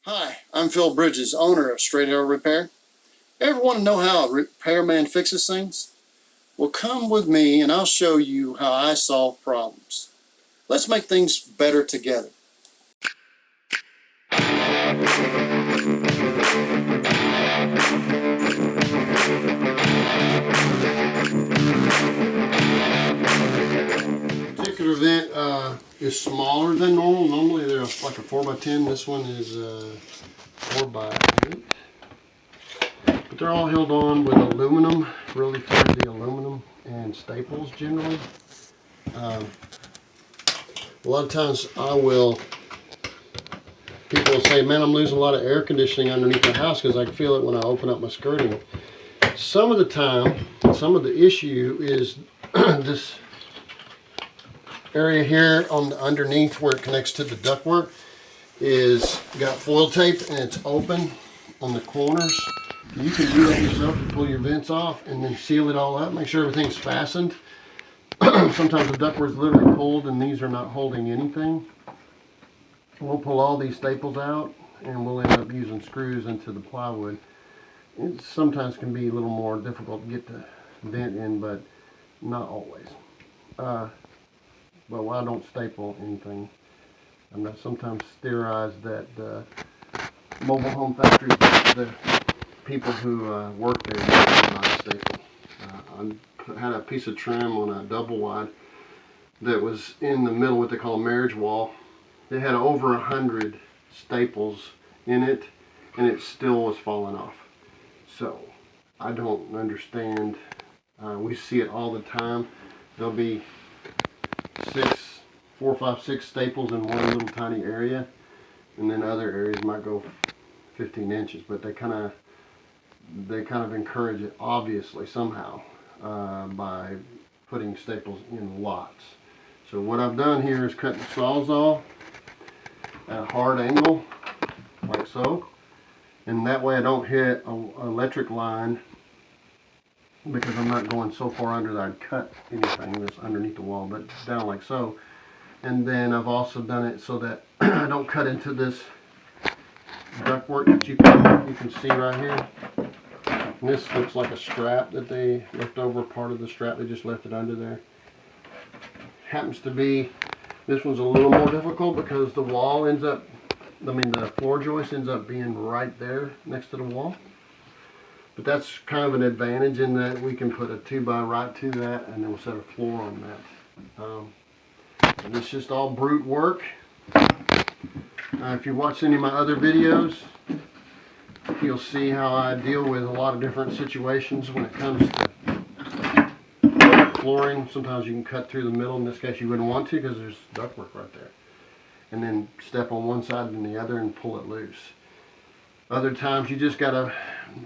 Hi, I'm Phil Bridges, owner of Straight Arrow Repair. Ever want to know how a repairman fixes things? Well, come with me and I'll show you how I solve problems. Let's make things better together. This particular vent is smaller than normal. Normally they're like a 4x10. This one is 4x8. But they're all held on with aluminum, really flimsy aluminum, and staples generally. A lot of times people will say, man, I'm losing a lot of air conditioning underneath the house because I can feel it when I open up my skirting. Some of the time, some of the issue is this area here on the underneath where it connects to the ductwork is got foil tape and it's open on the corners. You can do that yourself. You pull your vents off and then seal it all up. Make sure everything's fastened. Sometimes the ductwork's literally pulled and these are not holding anything. We'll pull all these staples out and we'll end up using screws into the plywood. It sometimes can be a little more difficult to get the vent in, but not always. Well, I don't staple anything. I'm not sometimes theorized that mobile home factories, the people who work there do not staple. I had a piece of trim on a double wide that was in the middle, what they call a marriage wall. It had over 100 staples in it, and it still was falling off. So I don't understand. We see it all the time. There'll be 4, 5, 6 staples in one little tiny area, and then other areas might go 15 inches. But they kind of encourage it, obviously somehow, by putting staples in lots. So what I've done here is cut the sawzall at a hard angle, like so, and that way I don't hit an electric line because I'm not going so far under that I'd cut anything that's underneath the wall, but down like so. And then I've also done it so that I don't cut into this ductwork that you can see right here. And this looks like a strap that they left over, part of the strap, they just left it under there. Happens to be, this one's a little more difficult because the wall ends up, the floor joist ends up being right there next to the wall. But that's kind of an advantage in that we can put a 2x right to that and then we'll set a floor on that. And it's just all brute work. If you watch any of my other videos, you'll see how I deal with a lot of different situations when it comes to flooring. Sometimes you can cut through the middle. In this case you wouldn't want to because there's ductwork right there. And then step on one side and the other and pull it loose. Other times you just gotta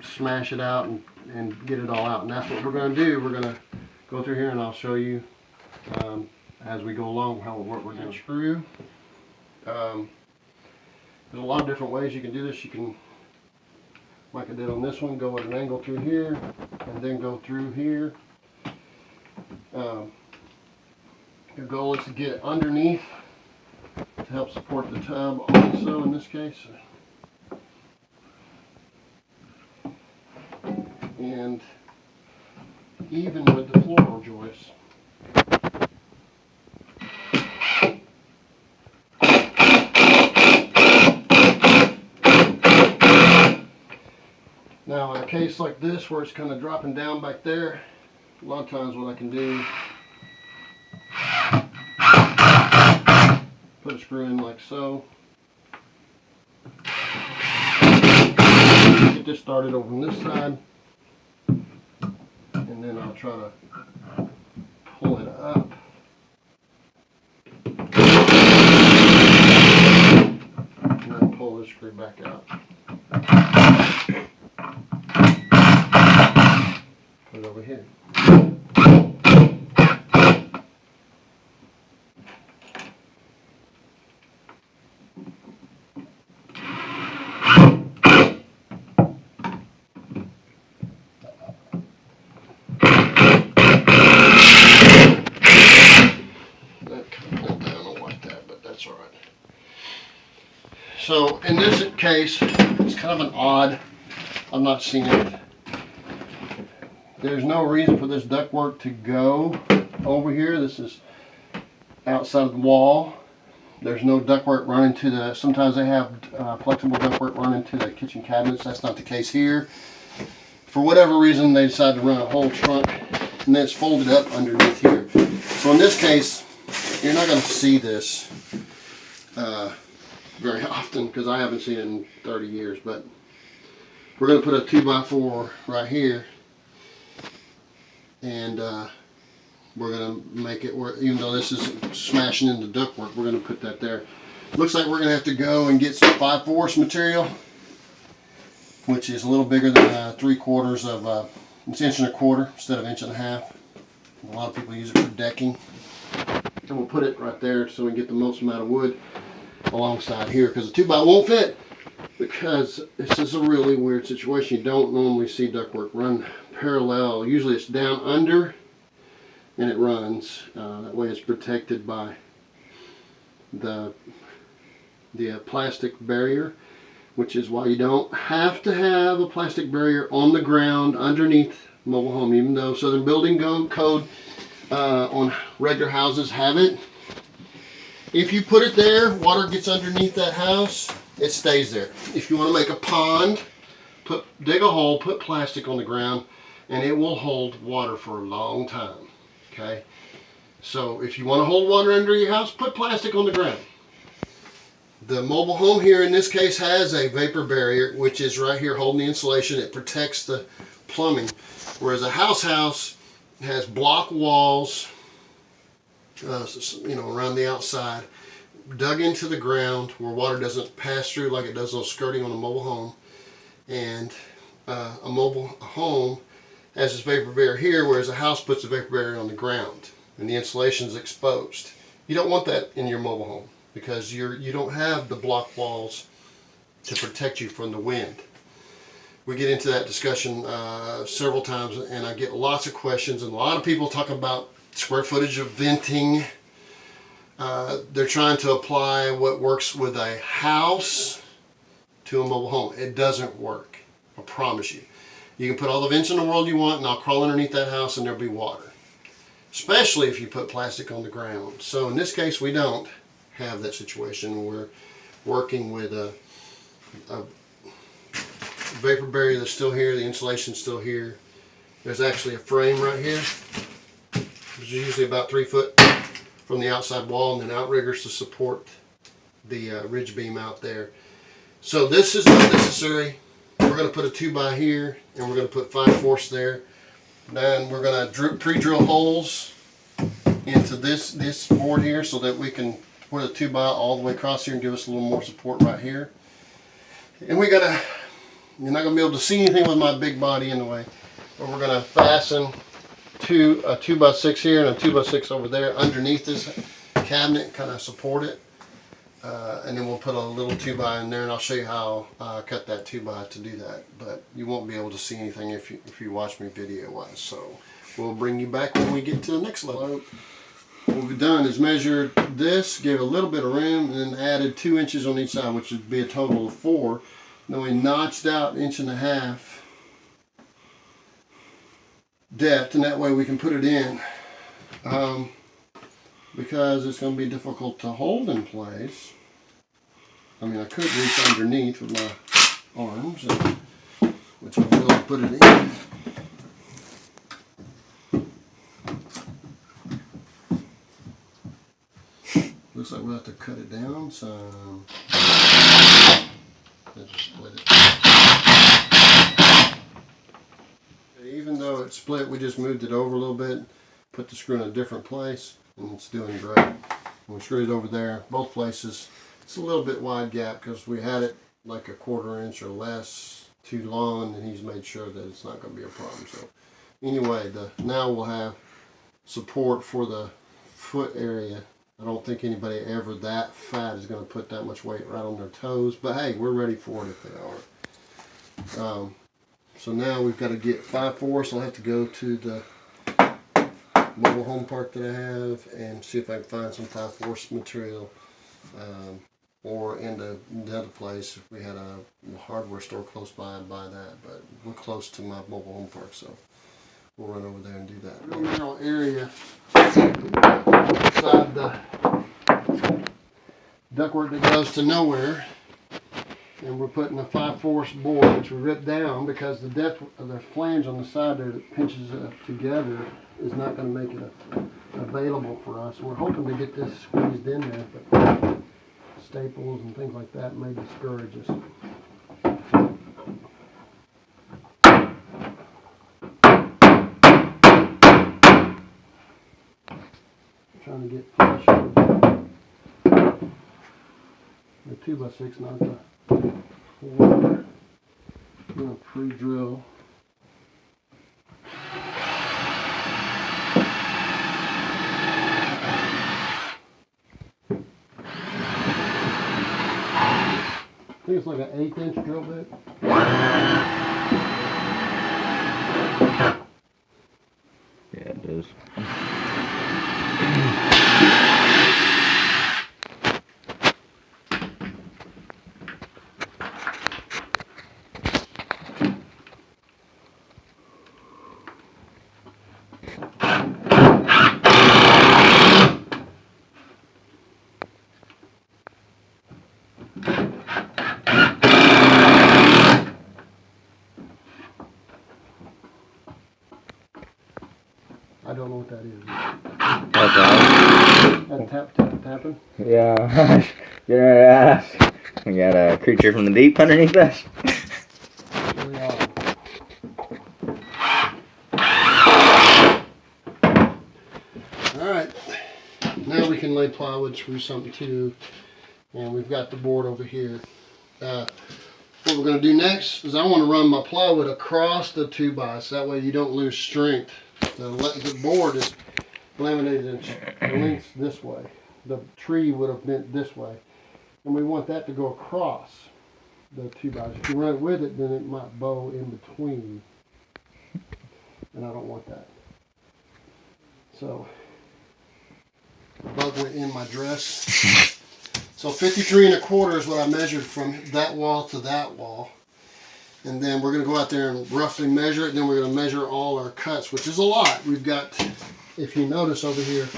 smash it out and get it all out. And that's what we're gonna do. We're gonna go through here and I'll show you as we go along what we're doing. Screw. There's a lot of different ways you can do this. You can, like I did on this one, go at an angle through here and then go through here. The goal is to get it underneath to help support the tub also in this case. And even with the floor joists. Now in a case like this where it's kind of dropping down back there, a lot of times what I can do, put a screw in like so, get this started over on this side, and then I'll try to pull it up. And then pull this screw back out. Put it over here. So in this case, case, it's kind of an odd, I'm not seeing it. There's no reason for this ductwork to go over here. This is outside of the wall. There's no ductwork running to the, sometimes they have flexible ductwork running to the kitchen cabinets. That's not the case here. For whatever reason, they decided to run a whole trunk, and then it's folded up underneath here. So in this case, you're not going to see this very often, because I haven't seen it in 30 years, but we're going to put a 2x4 right here, and we're going to make it work. Even though this is smashing into ductwork, we're going to put that there. Looks like we're going to have to go and get some 5/4 material, which is a little bigger than 3/4 of, it's 1 1/4 instead of 1.5 inches. A lot of people use it for decking. And we'll put it right there so we can get the most amount of wood alongside here, because the 2x won't fit, because this is a really weird situation. You don't normally see ductwork run parallel. Usually it's down under and it runs. That way it's protected by the plastic barrier, which is why you don't have to have a plastic barrier on the ground underneath mobile home, even though Southern Building Code on regular houses have it. If you put it there, water gets underneath that house, it stays there. If you want to make a pond, dig a hole, put plastic on the ground, and it will hold water for a long time. Okay? So if you want to hold water under your house, put plastic on the ground. The mobile home here in this case has a vapor barrier, which is right here holding the insulation. It protects the plumbing. Whereas a house has block walls, around the outside, dug into the ground where water doesn't pass through like it does on skirting on a mobile home. And a mobile home has this vapor barrier here, whereas a house puts a vapor barrier on the ground and the insulation is exposed. You don't want that in your mobile home, because you don't have the block walls to protect you from the wind. We get into that discussion several times, and I get lots of questions, and a lot of people talk about square footage of venting. They're trying to apply what works with a house to a mobile home. It doesn't work, I promise you. You can put all the vents in the world you want, and I'll crawl underneath that house and there'll be water. Especially if you put plastic on the ground. So in this case, we don't have that situation. We're working with a vapor barrier that's still here, the insulation's still here. There's actually a frame right here, which is usually about 3 foot from the outside wall, and then outriggers to support the ridge beam out there. So this is not necessary. We're going to put a 2x here, and we're going to put 5/4 there. Then we're going to pre-drill holes into this board here so that we can put a 2x all the way across here and give us a little more support right here. And you're not going to be able to see anything with my big body in the way, but we're going to fasten a 2x6 here and a 2x6 over there underneath this cabinet, kind of support it. And then we'll put a little 2x in there, and I'll show you how I cut that 2x to do that. But you won't be able to see anything if you watch me video-wise. So we'll bring you back when we get to the next level. What we've done is measured this, gave a little bit of room, and then added 2 inches on each side, which would be a total of 4. Then we notched out 1.5 inches depth, and that way we can put it in. Because it's going to be difficult to hold in place. I mean, I could reach underneath with my arms, which I will put it in. Looks like we'll have to cut it down some. Just split it. Even though it's split, we just moved it over a little bit, put the screw in a different place, and it's doing great. And we screwed it over there, both places. It's a little bit wide gap because we had it like a 1/4 inch or less too long, and he's made sure that it's not going to be a problem. So anyway, now we'll have support for the foot area. I don't think anybody ever that fat is going to put that much weight right on their toes, but hey, we're ready for it if they are. So now we've got to get 5/4, so I'll have to go to the mobile home park that I have and see if I can find some 5/4 material. or in the other place. If we had a hardware store close by, I'd buy that. But we're close to my mobile home park, so we'll run over there and do that. Real narrow area inside the ductwork that goes to nowhere. And we're putting a 5/4 board, which we ripped down because the depth of the flange on the side there that pinches it together is not going to make it available for us. We're hoping to get this squeezed in there, but staples and things like that may discourage us. Trying to get flush with the 2x6, not the 4. I'm going to pre-drill. I think it's like an 1/8 inch drill bit. Yeah, it does. I don't know what that is. That's That tapping? yeah. You're gonna ask. We got a creature from the deep underneath us. Alright, now we can lay plywood, screw something to, and we've got the board over here. What we're going to do next is I want to run my plywood across the 2x, that way you don't lose strength. The board is laminated in length this way. The tree would have bent this way, and we want that to go across the 2x. If you run it with it, then it might bow in between, and I don't want that. So the bug went in my dress. So 53 1/4 is what I measured from that wall to that wall. And then we're going to go out there and roughly measure it. And then we're going to measure all our cuts, which is a lot. We've got, if you notice over here,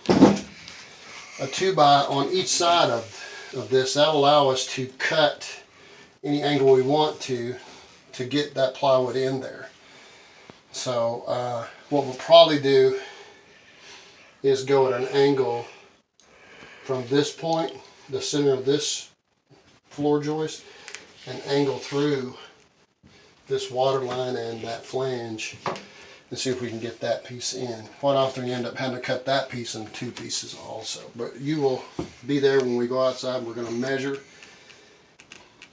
a 2x on each side of this. That'll allow us to cut any angle we want to get that plywood in there. So what we'll probably do is go at an angle from this point, the center of this floor joist, and angle through this water line and that flange and see if we can get that piece in. Quite often you end up having to cut that piece in 2 pieces also. But you will be there when we go outside. We're going to measure.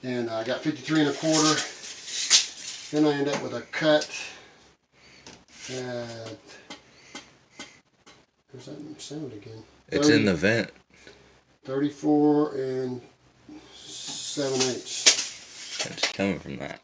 And I got 53 1/4. Then I end up with a cut at, where's that sound again? It's in the vent. 34 7/8. It's coming from that.